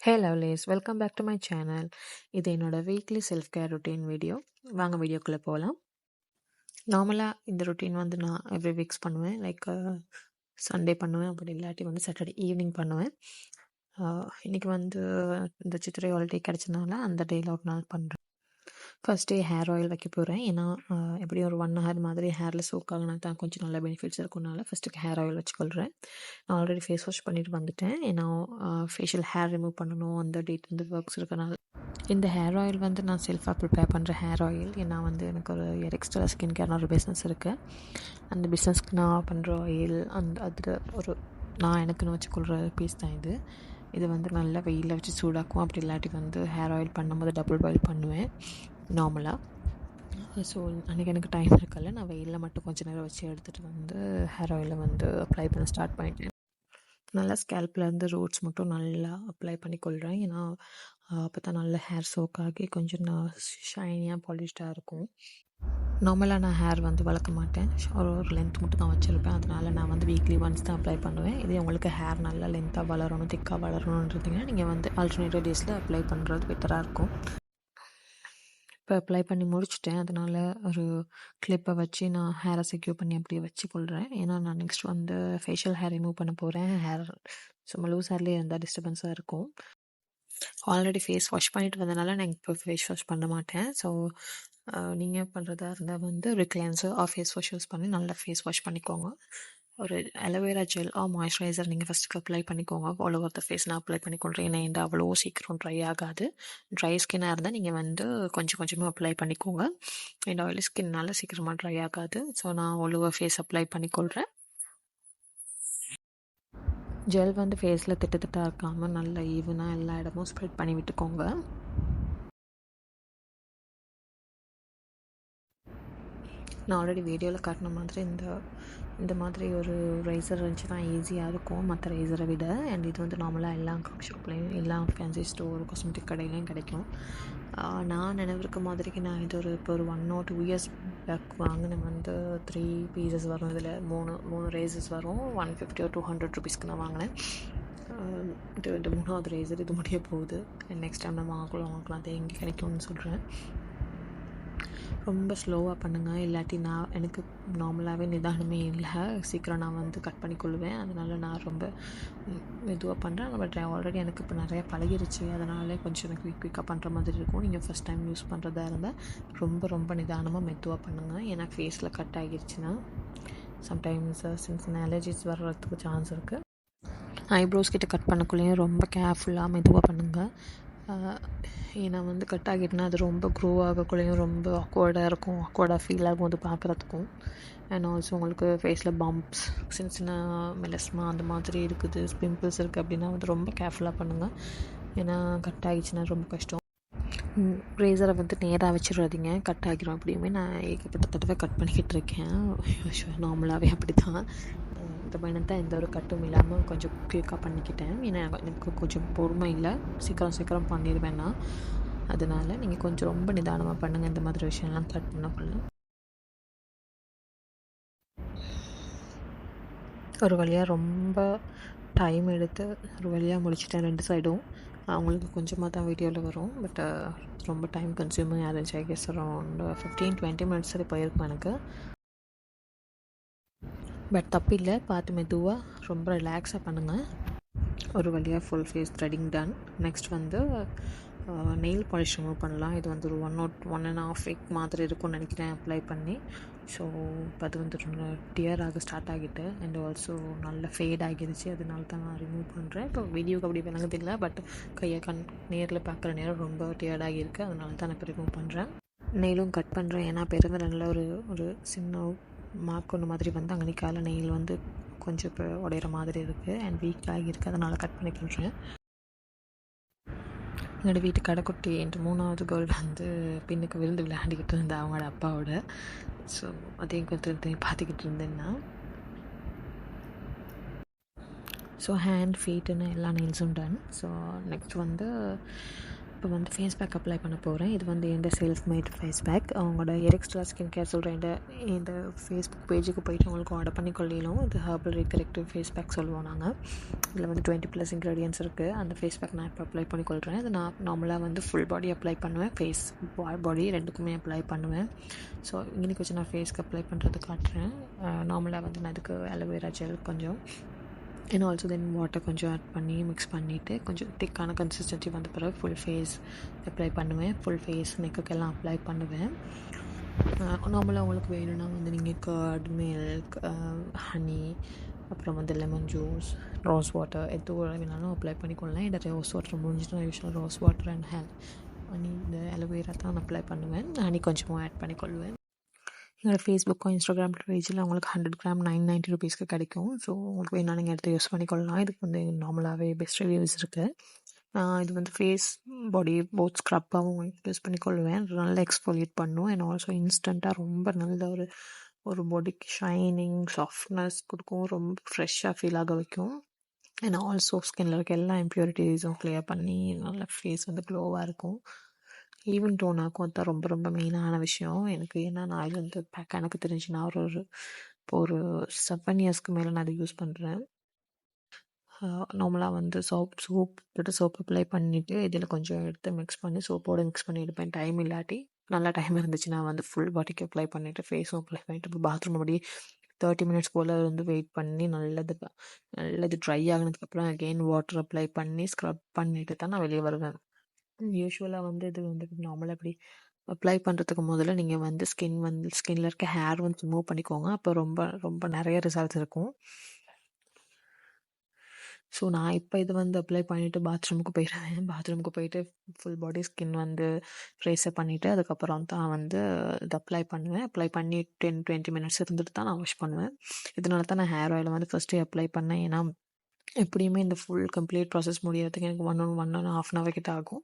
Hey lovelies, welcome back to my channel. இது என்னோட weekly self care routine video. வாங்க வீடியோக்குள்ளே போகலாம். நார்மலாக இந்த ரொட்டீன் வந்து நான் எவ்ரி வீக்ஸ் பண்ணுவேன். லைக் சண்டே பண்ணுவேன், அப்படி இல்லாட்டி வந்து சாட்டர்டே ஈவினிங் பண்ணுவேன். இன்றைக்கி வந்து இந்த சித்திரை ஹாலிடே கிடச்சதுனால அந்த டேயில் ஒரு நாள் பண்ணுறேன். ஃபஸ்ட் டே ஹேர் ஆயில் வைக்க போகிறேன். ஏன்னா எப்படி ஒரு 1 hour மாதிரி ஹேரில் சோக் ஆகினா தான் கொஞ்சம் நல்ல பெனிஃபிட்ஸ் இருக்கும்னால ஃபஸ்ட்டுக்கு ஹேர் ஆயில் வச்சுக்கொள்கிறேன். நான் ஆல்ரெடி ஃபேஸ் வாஷ் பண்ணிட்டு வந்துட்டேன். ஏன்னா ஃபேஷியல் ஹேர் ரிமூவ் பண்ணணும், அந்த டேட் வந்து ஒர்க்ஸ் இருக்கனால. இந்த ஹேர் ஆயில் வந்து நான் செல்ஃபாக ப்ரிப்பேர் பண்ணுற ஹேர் ஆயில். ஏன்னா வந்து எனக்கு ஒரு எக்ஸ்ட்ரா ஸ்கின் கேர்னு ஒரு பிஸ்னஸ் இருக்குது. அந்த பிஸ்னஸ்க்கு நான் பண்ணுற ஆயில் அதில் ஒரு நான் எனக்குன்னு வச்சுக்கொள்கிற பீஸ் தான் இது. இது வந்து நல்லா வெயிலில் வச்சு சூடாக்கும். அப்படி இல்லாட்டி வந்து ஹேர் ஆயில் பண்ணும்போது டபுள் பாயில் பண்ணுவேன் நார்மலாக. ஸோ அன்றைக்கி எனக்கு டைம் இருக்கல, நான் வெயிலில் மட்டும் கொஞ்சம் நேரம் வச்சு எடுத்துகிட்டு வந்து ஹேர் ஆயிலை வந்து அப்ளை பண்ண ஸ்டார்ட் பண்ணிட்டேன். நல்லா ஸ்கேல்ப்லேருந்து ரூட்ஸ் மட்டும் நல்லா அப்ளை பண்ணிக்கொள்கிறேன். ஏன்னா அப்போ தான் நல்ல ஹேர் சோக் ஆகி கொஞ்சம் ஷைனியாக பாலிஷ்டாக இருக்கும். நார்மலாக நான் ஹேர் வந்து வளர்க்க மாட்டேன், ஒரு லென்த் மட்டும் தான் வச்சுருப்பேன். அதனால் நான் வந்து வீக்லி ஒன்ஸ் தான் அப்ளை பண்ணுவேன். இதே உங்களுக்கு ஹேர் நல்லா லென்த்தாக வளரணும், திக்காக வளரணுன்றதுங்கன்னா நீங்கள் வந்து ஆல்டர்னேட்டிவ் டேஸில் அப்ளை பண்ணுறது பெட்டராக இருக்கும். இப்போ அப்ளை பண்ணி முடிச்சுட்டேன். அதனால் ஒரு கிளிப்பை வச்சு நான் ஹேரை செக்யூர் பண்ணி அப்படியே வச்சுக்கொள்கிறேன். ஏன்னா நான் நெக்ஸ்ட் வந்து ஃபேஷியல் ஹேர் ரிமூவ் பண்ண போகிறேன். ஹேர் சும்மா லூஸ் ஹேர்லேயே இருந்தால் டிஸ்டர்பன்ஸாக இருக்கும். ஆல்ரெடி ஃபேஸ் வாஷ் பண்ணிட்டு வந்தனால நான் இப்போ ஃபேஸ் வாஷ் பண்ண மாட்டேன். ஸோ நீங்கள் பண்ணுறதா இருந்தால் வந்து ஒரு கிளென்சர் ஃபேஸ் வாஷ் யூஸ் பண்ணி நல்லா ஃபேஸ் வாஷ் பண்ணிக்கோங்க. ஒரு அலோவேரா ஜெல் மாய்ஸ்சரைசர் நீங்கள் ஃபஸ்ட்டுக்கு அப்ளை பண்ணிக்கோங்க. ஆல் ஓவர் த ஃபேஸ் நான் அப்ளை பண்ணிக்கொள்கிறேன். ஏன்னா எந்த அவ்வளோ சீக்கிரம் ட்ரை ஆகாது. ட்ரை ஸ்கின்னாக இருந்தால் நீங்கள் வந்து கொஞ்சம் கொஞ்சமாக அப்ளை பண்ணிக்கோங்க. அண்ட் ஆயிலி ஸ்கின்னால் சீக்கிரமாக ட்ரை ஆகாது. ஸோ நான் ஆல் ஓவர் ஃபேஸ் அப்ளை பண்ணிக்கொள்கிறேன். ஜெல் வந்து ஃபேஸில் திட்டத்திட்டாக இருக்காமல் நல்லா ஈவனாக எல்லா இடமும் ஸ்ப்ரெட் பண்ணி விட்டுக்கோங்க. நான் ஆல்ரெடி வீடியோவில் காட்டின மாதிரி இந்த மாதிரி ஒரு ரைசர் இருந்துச்சுன்னா ஈஸியாக இருக்கும் மற்ற ரைசரை விட. அண்ட் இது வந்து நார்மலாக எல்லா ஷாப்லேயும் எல்லா ஃபேன்சி ஸ்டோர் காஸ்மெட்டிக் கடையிலையும் கிடைக்கும். நான் நினைவிருக்க மாதிரிக்கு நான் இது இப்போ ஒரு 1 or 2 years பேக் வாங்கினேன். வந்து 3 pieces வரும். இதில் மூணு ரேசர்ஸ் வரும். 150 or 200 rupeesக்கு நான் வாங்கினேன். இது 3வது ரேசர், இது முடிய போகுது. நெக்ஸ்ட் டைம் நான் வாங்கலாம், அது எங்கே கிடைக்கும்னு சொல்கிறேன். ரொம்ப ஸ்லோவாக பண்ணுங்கள், இல்லாட்டி எனக்கு நார்மலாகவே நிதானமே இல்லை. சீக்கிரம் நான் வந்து கட் பண்ணிக்கொள்ளுவேன். அதனால் நான் ரொம்ப மெதுவாக பண்ணுறேன். பட் ஆல்ரெடி எனக்கு இப்போ நிறையா பழகிருச்சு. அதனால கொஞ்சம் எனக்கு குயிக்காக பண்ணுற மாதிரி இருக்கும். நீங்கள் ஃபஸ்ட் டைம் யூஸ் பண்ணுறதா இருந்தால் ரொம்ப ரொம்ப நிதானமாக மெதுவாக பண்ணுங்கள். ஏன்னா ஃபேஸில் கட் ஆகிடுச்சுன்னா சம்டைம்ஸ் சின்ன அலர்ஜிஸ் வர்றதுக்கு சான்ஸ் இருக்குது. ஐப்ரோஸ் கிட்ட கட் பண்ணக்குள்ளேயும் ரொம்ப கேர்ஃபுல்லாக மெதுவாக பண்ணுங்கள். ஏன்னா வந்து கட் ஆகிட்டுனா அது ரொம்ப க்ரோ ஆகக்குள்ளேயும் ரொம்ப ஆக்வர்டாக ஃபீல் ஆகும் அது பார்க்குறதுக்கும். அண்ட் ஆல்சோ உங்களுக்கு ஃபேஸில் பம்ப்ஸ், சின்ன மெலஸ்மா அந்த மாதிரி இருக்குது, பிம்பிள்ஸ் இருக்குது அப்படின்னா வந்து ரொம்ப கேர்ஃபுல்லாக பண்ணுங்கள். ஏன்னா கட் ஆகிடுச்சுன்னா ரொம்ப கஷ்டம். ரேசரை வந்து நேராக வச்சிடாதீங்க, கட் ஆகிரும். அப்படியுமே நான் ஏகப்பட்ட தடவை கட் பண்ணிக்கிட்டு இருக்கேன். நார்மலாகவே அப்படி தான். இந்த பையனை தான் எந்த ஒரு கட்டும் இல்லாமல் கொஞ்சம் குயிக்காக பண்ணிக்கிட்டேன். ஏன்னா எனக்கு கொஞ்சம் பொறுமை இல்லை, சீக்கிரம் பண்ணிடுவேன் நான். அதனால் நீங்கள் கொஞ்சம் ரொம்ப நிதானமாக பண்ணுங்கள் இந்த மாதிரி விஷயம்லாம் கட் பண்ணக்குள்ள. ஒரு வழியாக ரொம்ப டைம் எடுத்து ஒரு வழியாக முடிச்சிட்டேன் 2 சைடும். அவங்களுக்கு கொஞ்சமாக தான் வீடியோவில் வரும். பட் ரொம்ப டைம் கன்சியூமிங் ஆகிருந்துச்சு. ஐ கெஸ் அரௌண்ட் 15-20 minutes சரி போயிருக்கும் எனக்கு. பட் தப்பில்லை, பார்த்து மெதுவாக ரொம்ப ரிலாக்ஸாக பண்ணுங்கள். ஒரு வழியாக full face threading done. Next வந்து நெயில் பாலிஷ் ரிமூவ் பண்ணலாம். இது வந்து ஒரு 1.5 week மாதிரி இருக்கும்னு நினைக்கிறேன் அப்ளை பண்ணி. ஸோ இப்போ அது வந்து டியர் ஆக ஸ்டார்ட் ஆகிட்டு அண்ட் ஆல்சோ நல்ல ஃபேட் ஆகிடுச்சு. அதனால தான் நான் ரிமூவ் பண்ணுறேன். இப்போ வீடியோக்கு அப்படி விளங்குதில்லை, பட் கையை நேரில் பார்க்குற நேரம் ரொம்ப டியர்ட் ஆகியிருக்கு. அதனால தான் நான் இப்போ ரிமூவ் பண்ணுறேன். நெயிலும் கட் பண்ணுறேன். ஏன்னா பெருமை நல்ல ஒரு சின்ன மார்க் ஒன்று மாதிரி வந்து அங்கே நிற்கால நெயில் வந்து கொஞ்சம் இப்போ உடையிற மாதிரி இருக்குது அண்ட் வீக் ஆகியிருக்கு. அதனால் கட் பண்ணி பண்ணுறேன். என்னோடய வீட்டு கடைக்குட்டி என் 3வது கேர்ள் வந்து பின்னுக்கு விழுந்து விளையாடிக்கிட்டு இருந்தேன் அவங்களோட அப்பாவோட. ஸோ அதையும் கொஞ்சம் பார்த்துக்கிட்டு இருந்தேன்னா. ஸோ ஹேண்ட் ஃபீட்டுன்னு எல்லா நெயில்ஸும் டன். ஸோ நெக்ஸ்ட் வந்து இப்போ வந்து ஃபேஸ் பேக் அப்ளை பண்ண போகிறேன். இது வந்து எந்த செல்ஃப் மேட் ஃபேஸ் பேக். அவங்களோட எரிக்ஸ்ட்ரா ஸ்கின் கேர் சொல்கிற இந்த ஃபேஸ்புக் பேஜுக்கு போய்ட்டு உங்களுக்கு ஆர்டர் பண்ணி கொள்ளிலும் இது ஹெர்பல் ரீகரெக்டிவ் ஃபேஸ் பேக் சொல்லுவோம் நாங்கள். இதில் வந்து 20+ இன்க்ரீடியன்ஸ் இருக்குது. அந்த ஃபேஸ் பேக் நான் இப்போ அப்ளை பண்ணி கொள்கிறேன். இது நான் நார்மலாக வந்து ஃபுல் பாடி அப்ளை பண்ணுவேன், ஃபேஸ் பாடி ரெண்டுக்குமே அப்ளை பண்ணுவேன். ஸோ இன்னைக்கு வச்சு நான் ஃபேஸ்க்கு அப்ளை பண்ணுறது காட்டுறேன். நார்மலாக வந்து நான் அதுக்கு அலோவேரா ஜெல் கொஞ்சம் அண்ட் ஆல்சோ தென் வாட்டர் கொஞ்சம் ஆட் பண்ணி மிக்ஸ் பண்ணிவிட்டு கொஞ்சம் திக்கான கன்சிஸ்டன்சி வந்த பிறகு ஃபுல் ஃபேஸ் அப்ளை பண்ணுவேன். ஃபுல் ஃபேஸ் நெக்குக்கெல்லாம் அப்ளை பண்ணுவேன். நார்மலாக உங்களுக்கு வேணும்னா வந்து நீங்கள் கர்ட், மில்க், ஹனி, அப்புறம் வந்து லெமன் ஜூஸ், ரோஸ் வாட்டர் எது வேணாலும் அப்ளை பண்ணிக்கொள்ளலாம். என்னோட ரோஸ் வாட்டர் முடிஞ்சிட்டு நான் யூஸ்வலாக ரோஸ் வாட்டர் அண்ட் ஹனி இந்த அலோவேரா தான் நான் அப்ளை பண்ணுவேன். ஹனி கொஞ்சமாக ஆட் பண்ணிக்கொள்வேன். என்னோடய ஃபேஸ்புக்கும் இன்ஸ்டாகிராம் பேஜில் உங்களுக்கு 100 கிராம் 990 ருபீஸ்க்கு கிடைக்கும். ஸோ உங்களுக்கு வேணா நீங்கள் எடுத்து யூஸ் பண்ணிக்கொள்ளலாம். இதுக்கு வந்து நார்மலாகவே பெஸ்ட் ரிவ்யூஸ் இருக்குது. நான் இது வந்து ஃபேஸ் பாடி போத் ஸ்க்ரப்பாகவும் யூஸ் பண்ணிக்கொள்வேன். நல்லா எக்ஸ்ஃபோலியேட் பண்ணும் அண்ட் ஆல்சோ இன்ஸ்டண்ட்டாக ரொம்ப நல்ல ஒரு பாடிக்கு ஷைனிங் சாஃப்ட்னஸ் கொடுக்கும். ரொம்ப ஃப்ரெஷ்ஷாக ஃபீல் ஆக வைக்கும். அண்ட் ஆல்சோ ஸ்கின்ல இருக்க எல்லா இம்ப்யூரிட்டிஸும் கிளியர் பண்ணி நல்ல ஃபேஸ் வந்து க்ளோவாக இருக்கும். ஈவன் டோன் ஆக்கும். அதுதான் ரொம்ப ரொம்ப மெயினான விஷயம் எனக்கு. ஏன்னா நான் இது வந்து பேக் எனக்கு தெரிஞ்சு நான் ஒரு 7 இயர்ஸ்க்கு மேலே நான் அதை யூஸ் பண்ணுறேன். நார்மலாக வந்து சோப் அப்ளை பண்ணிவிட்டு இதில் கொஞ்சம் எடுத்து மிக்ஸ் பண்ணி சோப்போடு மிக்ஸ் பண்ணி எடுப்பேன். டைம் இல்லாட்டி நல்லா டைம் இருந்துச்சு நான் வந்து ஃபுல் பாடிக்கு அப்ளை பண்ணிவிட்டு ஃபேஸும் அப்ளை பண்ணிவிட்டு இப்போ பாத்ரூம் படி 30 மினிட்ஸ் போல் வந்து வெயிட் பண்ணி நல்லது ட்ரை ஆகினதுக்கப்புறம் அகெயின் வாட்டர் அப்ளை பண்ணி ஸ்க்ரப் பண்ணிவிட்டு தான் நான் வெளியே வருவேன். யூஸ்வலாக வந்து இது வந்து நார்மலாக இப்படி அப்ளை பண்ணுறதுக்கு முதல்ல நீங்கள் வந்து ஸ்கின்ல இருக்க ஹேர் வந்து ரிமூவ் பண்ணிக்கோங்க. அப்போ ரொம்ப ரொம்ப நிறைய ரிசல்ட்ஸ் இருக்கும். ஸோ நான் இப்போ இது வந்து அப்ளை பண்ணிவிட்டு பாத்ரூமுக்கு போயிடுவேன். பாத்ரூமுக்கு போயிட்டு ஃபுல் பாடி ஸ்கின் வந்து ஃப்ரேஸை பண்ணிவிட்டு அதுக்கப்புறம் தான் வந்து இது அப்ளை பண்ணுவேன். அப்ளை பண்ணி 10-20 மினிட்ஸ் இருந்துட்டு தான் நான் வாஷ் பண்ணுவேன். இதனால தான் நான் ஹேர் ஆயில் வந்து ஃபஸ்ட்டு அப்ளை பண்ணேன். ஏன்னா எப்படியுமே இந்த ஃபுல் கம்ப்ளீட் ப்ராசஸ் முடியறதுக்கு எனக்கு 1.5 hour கிட்ட ஆகும்.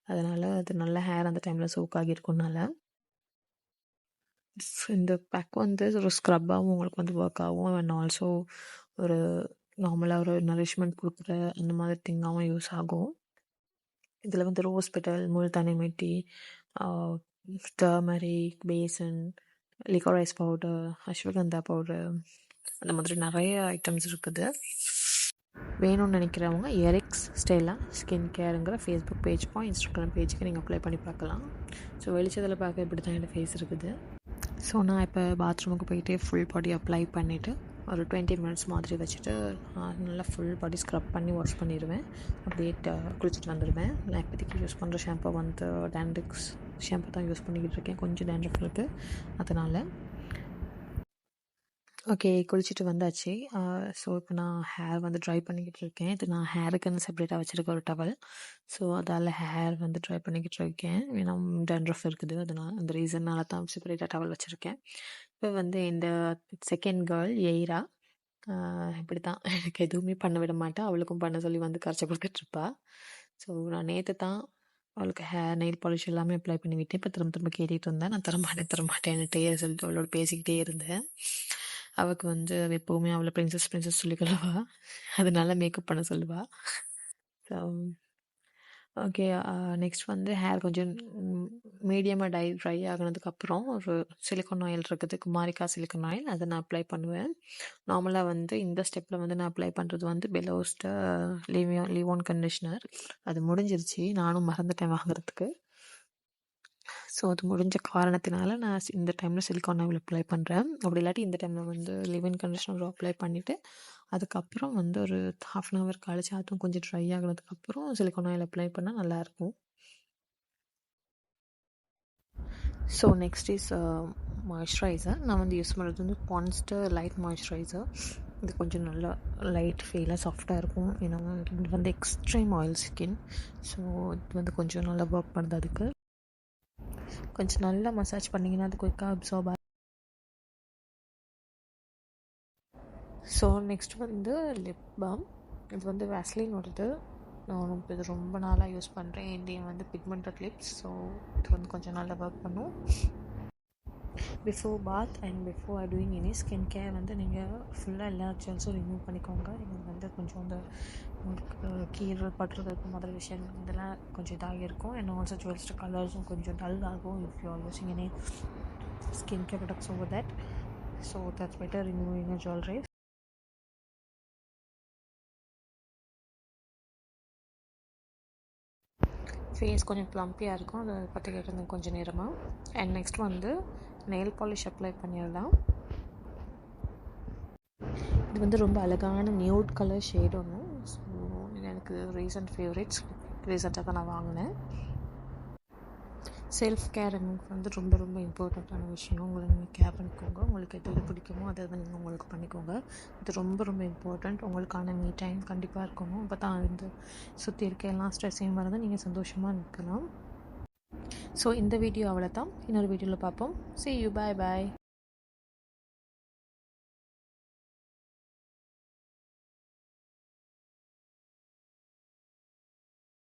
அதனால் அது நல்ல ஹேர் அந்த டைமில் சோக் ஆகியிருக்கும்னால இந்த பேக் வந்து ஒரு ஸ்க்ரப்பாகவும் உங்களுக்கு வந்து ஒர்க் ஆகும். அண்ட் ஆல்சோ ஒரு நார்மலாக ஒரு நரிஷ்மெண்ட் கொடுக்குற அந்த மாதிரி திங்காகவும் யூஸ் ஆகும். இதில் வந்து rose petal, multani mitti, turmeric, besan, liquorice powder, ashwagandha powder அந்த மாதிரி நிறைய ஐட்டம்ஸ் இருக்குது. வேணும்னு நினைக்கிறவங்க எரிக்ஸ் ஸ்டெல்லா ஸ்கின் கேருங்கிற ஃபேஸ்புக் பேஜ்க்கும் இன்ஸ்டாகிராம் பேஜுக்கு நீங்கள் அப்ளை பண்ணி பார்க்கலாம். ஸோ வெளிச்சத்தில் பார்க்க இப்படி தான் என்னோடய ஃபேஸ் இருக்குது. ஸோ நான் இப்போ பாத்ரூமுக்கு போயிட்டு ஃபுல் பாடி அப்ளை பண்ணிவிட்டு ஒரு 20 மினிட்ஸ் மாதிரி வச்சுட்டு நல்லா ஃபுல் பாடி ஸ்க்ரப் பண்ணி வாஷ் பண்ணிடுவேன். அப்படியே குளிச்சுட்டு வந்துடுவேன். நான் இப்போதைக்கு யூஸ் பண்ணுற ஷாம்பு வந்து டேண்ட்ரிக்ஸ் ஷாம்பு தான் யூஸ் பண்ணிக்கிட்டு இருக்கேன். கொஞ்சம் டேண்ட்ரஃப் இருக்குது அதனால். ஓகே, குளிச்சுட்டு வந்தாச்சு. ஸோ இப்போ நான் ஹேர் வந்து ட்ரை பண்ணிக்கிட்டு இருக்கேன். இது நான் ஹேருக்குன்னு செப்பரேட்டாக வச்சுருக்க ஒரு டவல். ஸோ அதால் ஹேர் வந்து ட்ரை பண்ணிக்கிட்டு இருக்கேன். ஏன்னா டேண்ட்ரஃப் இருக்குது, அதனால் அந்த ரீசன்னால தான் செப்பரேட்டாக டவல் வச்சுருக்கேன். இப்போ வந்து இந்த செகண்ட் கேர்ள் எய்ரா இப்படி தான் எனக்கு எதுவுமே பண்ண விட மாட்டேன். அவளுக்கும் பண்ண சொல்லி வந்து கரைச்சி கொடுத்துட்ருப்பா. ஸோ நான் நேற்று தான் அவளுக்கு நெயில் பாலிஷ் எல்லாமே அப்ளை பண்ணி விட்டேன். இப்போ திரும்ப கேட்டுகிட்டு இருந்தேன். நான் தரமாட்டேன்னுட்டே சொல்லிட்டு அவளோட பேசிக்கிட்டே இருந்தேன். அவளுக்கு வந்து எப்போவுமே அவளை பிரின்சஸ் சொல்லிக்கொள்ளுவா. அதனால மேக்கப் பண்ண சொல்லுவாள். ஸோ ஓகே, நெக்ஸ்ட் வந்து ஹேர் கொஞ்சம் மீடியமாக ட்ரை ஆகினதுக்கப்புறம் ஒரு சிலிக்கான் ஆயில் இருக்குது, குமாரிக்கா சிலிக்கான் ஆயில். அதை நான் அப்ளை பண்ணுவேன். நார்மலாக வந்து இந்த ஸ்டெப்பில் வந்து நான் அப்ளை பண்ணுறது வந்து பெலோஸ்ட லிவோன் கண்டிஷ்னர். அது முடிஞ்சிருச்சு, நானும் மறந்துட்டேன் வாங்குறதுக்கு. ஸோ அது முடிஞ்ச காரணத்தினால நான் இந்த டைமில் சிலிக்கான் ஆயில் அப்ளை பண்ணுறேன். அப்படி இல்லாட்டி இந்த டைமில் வந்து லிவின் கண்டிஷ்னர் அப்ளை பண்ணிவிட்டு அதுக்கப்புறம் வந்து ஒரு 1/2 hour கழிச்சு அதுவும் கொஞ்சம் ட்ரை ஆகினதுக்கப்புறம் சிலிக்கான் ஆயில் அப்ளை பண்ணால் நல்லாயிருக்கும். So next is moisturiser. நான் வந்து யூஸ் பண்ணுறது வந்து பான்ஸ்டர் லைட் மாய்ஸ்சரைசர். இது கொஞ்சம் நல்லா லைட் ஃபீலாக சாஃப்டாக இருக்கும். ஏன்னா இது வந்து எக்ஸ்ட்ரீம் ஆயில் ஸ்கின். ஸோ இது வந்து கொஞ்சம் நல்லா ஒர்க் பண்ணுது. அதுக்கு கொஞ்சம் நல்லா மசாஜ் பண்ணிங்கன்னா அது குயிக்காக அப்சார்ப் ஆகும். ஸோ நெக்ஸ்ட் வந்து லிப் பாம். இது வந்து வேஸ்லின் வருது. நான் இது ரொம்ப நாளாக யூஸ் பண்ணுறேன். என் வந்து பிக்மெண்டட் லிப்ஸ். ஸோ இது வந்து கொஞ்சம் நல்லா ஒர்க் பண்ணும். Before bath and before doing any skin care வந்து நீங்கள் ஃபுல்லாக எல்லா ஜெல்ஸும் ரிமூவ் பண்ணிக்கோங்க. இது வந்து கொஞ்சம் இந்த உங்களுக்கு கீரல் பட்டுறது மாதிரி விஷயங்கள் இதெல்லாம் கொஞ்சம் இதாக இருக்கும். அண்ட் ஆல்சோ ஜுவல்ஸ் கலர்ஸும் கொஞ்சம் டல் ஆகும் if you are using any skin care products over that. So that's better removing your jewellery. Face கொஞ்சம் ப்ளம்பியாக இருக்கும், அதை பற்றி கேட்டிருந்தேன் கொஞ்சம் நேரமாக. அண்ட் நெக்ஸ்ட் வந்து நெயில் பாலிஷ் அப்ளை பண்ணிடலாம். இது வந்து ரொம்ப அழகான நியூட் கலர் ஷேட் ஒன்று. ஸோ எனக்கு ரீசன்ட் ஃபேவரேட்ஸ், ரீசெண்டாக தான் நான் வாங்கினேன். செல்ஃப் கேர் வந்து ரொம்ப ரொம்ப இம்பார்ட்டண்ட்டான விஷயம். உங்களை நீங்கள் கேர் பண்ணிக்கோங்க. உங்களுக்கு எது பிடிக்குமோ அதை நீங்கள் உங்களுக்கு பண்ணிக்கோங்க. இது ரொம்ப ரொம்ப இம்பார்ட்டண்ட். உங்களுக்கான மீ டைம் கண்டிப்பாக இருக்கணும். அப்போ தான் வந்து சுற்றி இருக்க எல்லா ஸ்ட்ரெஸ்ஸையும் வரது நீங்கள் சந்தோஷமாக இருக்கலாம். ஸோ இந்த வீடியோ அவ்வளோ தான். இன்னொரு வீடியோவில் பார்ப்போம். See you, bye bye.